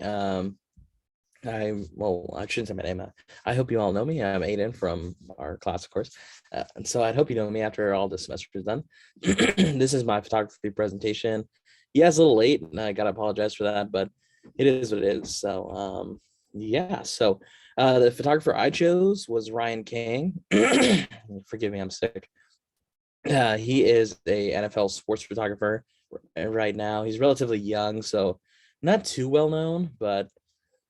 me. I shouldn't say my name. I hope you all know me. I'm Aiden from our class, of course. And so I hope you know me after all this semester is done. This is my photography presentation. Yeah, it's a little late, and I gotta apologize for that, but it is what it is. Yeah. The photographer I chose was Ryan King. Forgive me, I'm sick. He is a NFL sports photographer right now. He's relatively young, so not too well known, but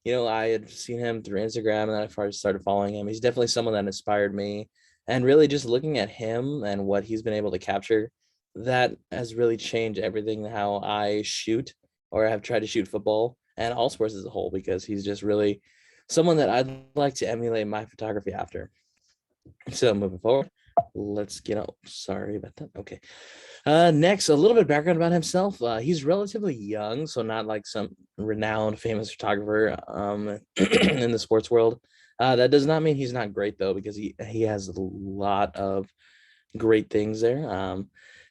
I had seen him through Instagram and then I started following him. He's definitely someone that inspired me. And really just looking at him and what he's been able to capture, that has really changed everything how I shoot or have tried to shoot football and all sports as a whole, because he's just really someone that I'd like to emulate my photography after. So moving forward, let's get out. Sorry about that. Okay. Next, a little bit of background about himself. He's relatively young, so not like some renowned, famous photographer in the sports world. That does not mean he's not great though, because he has a lot of great things there.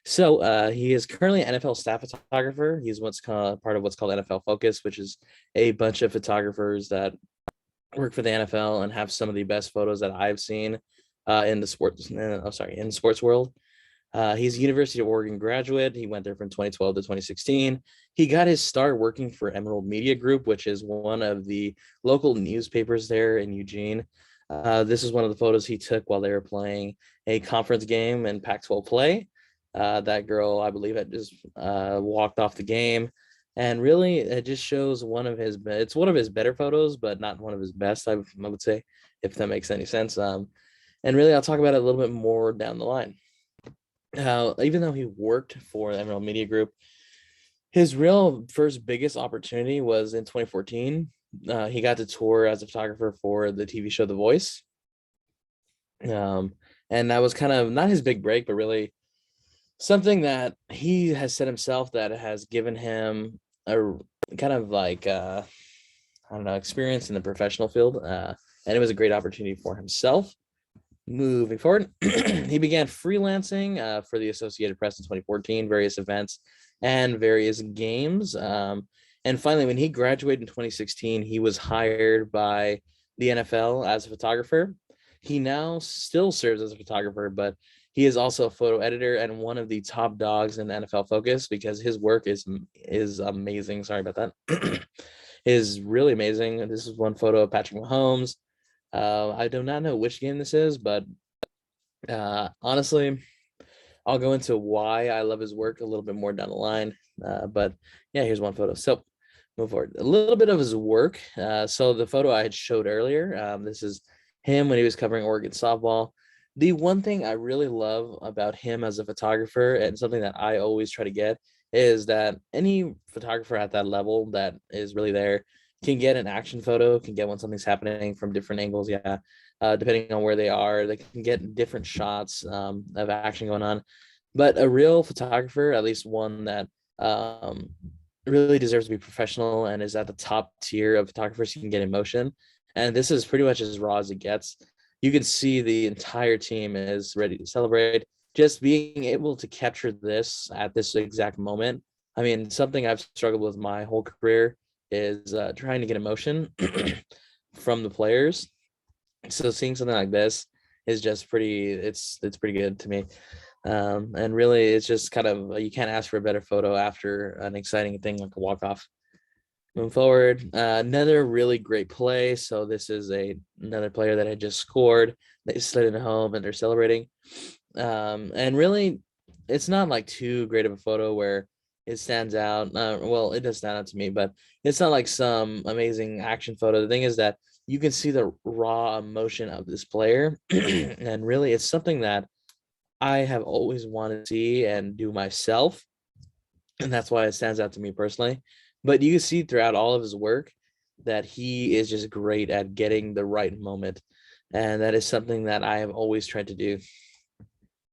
He is currently an NFL staff photographer. He's what's called part of what's called NFL Focus, which is a bunch of photographers that work for the NFL and have some of the best photos that I've seen in the sports. In the sports world. He's a University of Oregon graduate. He went there from 2012 to 2016. He got his start working for Emerald Media Group, which is one of the local newspapers there in Eugene. This is one of the photos he took while they were playing a conference game in Pac-12 play. That girl, I believe, had just walked off the game. And really, it just shows it's one of his better photos, but not one of his best, I would say, if that makes any sense. And really, I'll talk about it a little bit more down the line. Even though he worked for the Emerald Media Group, his real first biggest opportunity was in 2014. He got to tour as a photographer for the TV show The Voice. And that was kind of not his big break, but really something that he has said himself that has given him a kind of like, I don't know, experience in the professional field. And it was a great opportunity for himself. Moving forward, he began freelancing for the Associated Press in 2014, various events and various games. And finally, when he graduated in 2016, he was hired by the NFL as a photographer. He now still serves as a photographer, but he is also a photo editor and one of the top dogs in NFL Focus, because his work is amazing. Sorry about that. Is really amazing. This is one photo of Patrick Mahomes. I do not know which game this is, but honestly, I'll go into why I love his work a little bit more down the line. But yeah, here's one photo. So move forward. A little bit of his work. So the photo I had showed earlier, this is him when he was covering Oregon softball. The one thing I really love about him as a photographer, and something that I always try to get, is that any photographer at that level that is really there can get an action photo, can get when something's happening from different angles. Yeah. Depending on where they are, they can get different shots of action going on. But a real photographer, at least one that um, really deserves to be professional and is at the top tier of photographers, who can get emotion. And this is pretty much as raw as it gets. You can see the entire team is ready to celebrate. Just being able to capture this at this exact moment. I mean, something I've struggled with my whole career is trying to get emotion from the players. So seeing something like this is just it's pretty good to me. And really, it's just kind of, you can't ask for a better photo after an exciting thing like a walk off. Moving forward, another really great play. So this is another player that had just scored. They slid into home and they're celebrating. And really, it's not like too great of a photo where it stands out. Well, it does stand out to me, but it's not like some amazing action photo. The thing is that you can see the raw emotion of this player, and really, it's something that I have always wanted to see and do myself, and that's why it stands out to me personally. But you can see throughout all of his work that he is just great at getting the right moment, and that is something that I have always tried to do.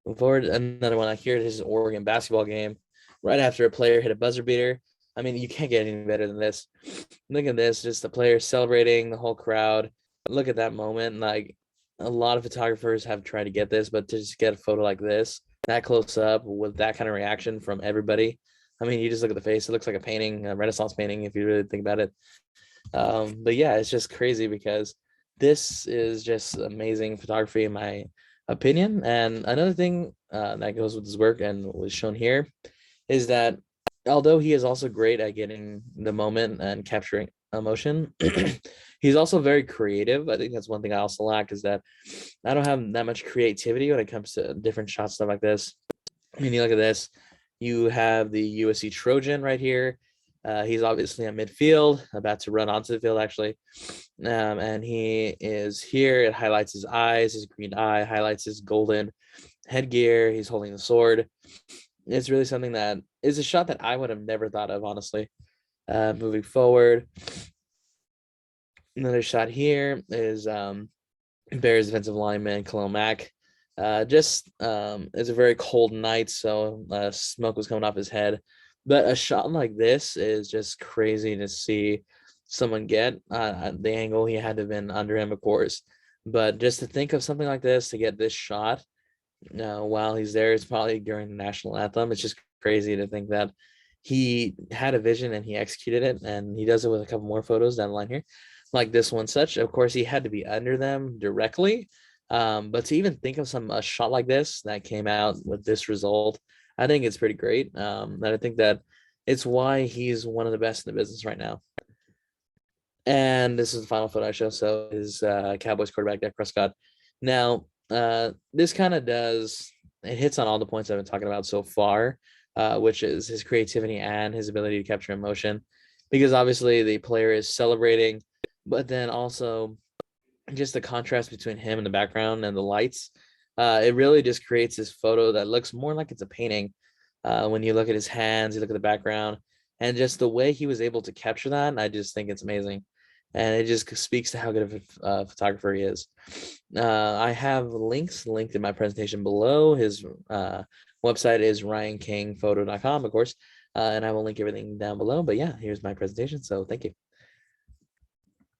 Moving forward, another one I hear is an Oregon basketball game. Right after a player hit a buzzer beater. I mean, you can't get any better than this. Look at this, just the players celebrating, the whole crowd. Look at that moment. Like, a lot of photographers have tried to get this, but to just get a photo like this, that close up with that kind of reaction from everybody. I mean, you just look at the face. It looks like a painting, a Renaissance painting, if you really think about it. But yeah, it's just crazy because this is just amazing photography in my opinion. And another thing that goes with his work and was shown here is that although he is also great at getting the moment and capturing emotion, he's also very creative. I think that's one thing I also lack, is that I don't have that much creativity when it comes to different shots, stuff like this. I mean, you look at this, you have the USC Trojan right here. He's obviously in midfield, about to run onto the field actually. And he is here. It highlights his eyes, his green eye, highlights his golden headgear. He's holding the sword. It's really something that is a shot that I would have never thought of, honestly. Moving forward, another shot here is Bears defensive lineman Khalil Mack. Just it's a very cold night, so smoke was coming off his head. But a shot like this is just crazy to see someone get. The angle, he had to have been under him, of course. But just to think of something like this, to get this shot while he's there, it's probably during the national anthem. It's just crazy to think that he had a vision and he executed it, and he does it with a couple more photos down the line here, like this one. Such, of course, he had to be under them directly, but to even think of a shot like this that came out with this result, I think it's pretty great. And I think that it's why he's one of the best in the business right now. And this is the final photo I show. So is Cowboys quarterback Dak Prescott. Now, this kind of it hits on all the points I've been talking about so far, which is his creativity and his ability to capture emotion, because obviously the player is celebrating, but then also just the contrast between him and the background and the lights. It really just creates this photo that looks more like it's a painting. When you look at his hands, you look at the background, and just the way he was able to capture that, I just think it's amazing. And it just speaks to how good of a photographer he is. I have links linked in my presentation below. His website is ryankingphoto.com, of course, and I will link everything down below. But yeah, here's my presentation. So thank you.